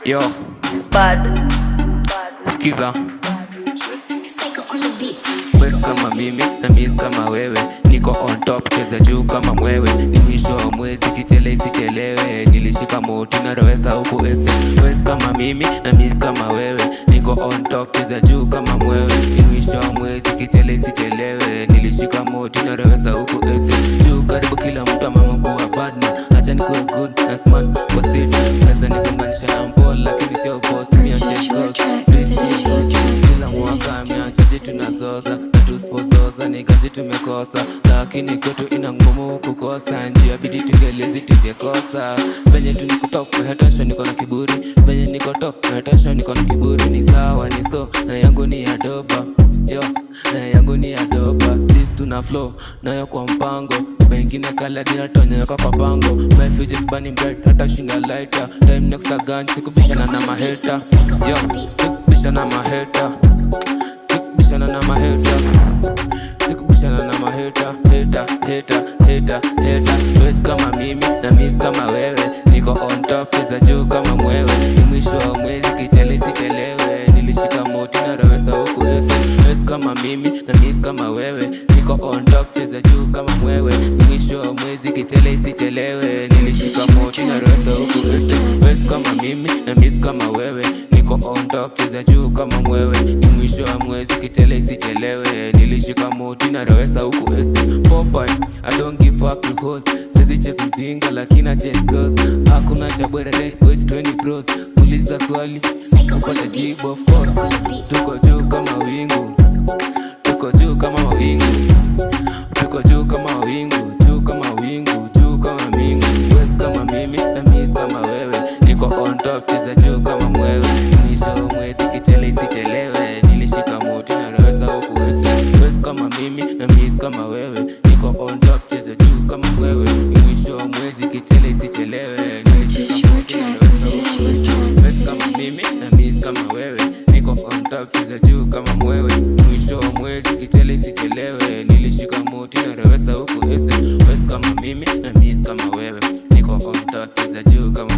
Yo, Bad. skiza Wes kama mimi na miss kama wewe, niko on top cheza juu kama mwewe. Ni mwisho wa mwezi kichele isichelewe, nilishika moti na rawesa huku este. Wes kama mimi na miss kama wewe, niko on top cheza juu kama mwewe. Ni mwisho wa mwezi kichele isichelewe, nilishika moti na rawesa huku este. Juu karibu kila mtu amekuwa bad na acha nikuwe good na smart kwa city. Pesa nikunganisha na mpole lakini sio boss, mia shake kila mwaka miachaji tunazoza na tuspozoza nikaji tumekosa, lakini kwetu ina ngumu kukosa njia, bidi tungelezi tungekosa. Venye tu niko top na hatasho niko na kiburi, venye niko top na hatasho niko na kiburi. Ni sawa ni so na yangu ni adoba, yo na yangu ni adoba. This tuna flow nayo kwa mpango, wengine kala dina tonya kwa pango. My future's burning bright hata shinda lighter. Time next again sikubishana na maheta, yo sikubishana na maheta, sikubishana na maheta, sikubishana na maheta, heta. Wes kama mimi na miss kama wewe, niko on top cheza juu kama mwewe. Ni mwisho wa mwezi kichele isichelewe, nilishika moti na rawesa huku este. Wes kama mimi na miss kama wewe, niko on top cheza juu kama mwewe. Ni mwisho wa mwezi kichele isichelewe, nilishika moti na rawesa huku este. Wes kama mimi na miss kama wewe, niko on top cheza juu kama mwewe. Ni mwisho wa mwezi kichele isichelewe, nilishika moti na rawesa huku este. Popeye, I don't give fuck because sisi chase mzinga lakini I chase girls. Hakuna cha bwerere which 20 bros. Uliza swali upata jibu of course. Tuko juu kama wingu, tuko juu kama wingu, tuko juu kama wingu, juu kama wingu, juu kama mingu. Wes kama mimi na miss kama wewe, niko on top cheza juu kama mwewe. Mwisho mwezi kichele isichelewe, nilishika moti na rawesa huku weste. Wes kama mimi na miss kama wewe, niko on top cheza juu kama mwewe. Mwisho wa mwezi kichele isichelewe, nilishika moti na rawesa huku weste. Wes kama mimi na miss kama wewe, niko on top cheza juu kama mwewe. Mwisho wa mwezi kichele isichelewe, nilishika moti na rawesa huku weste. Wes kama mimi na miss kama wewe, niko on top cheza juu kama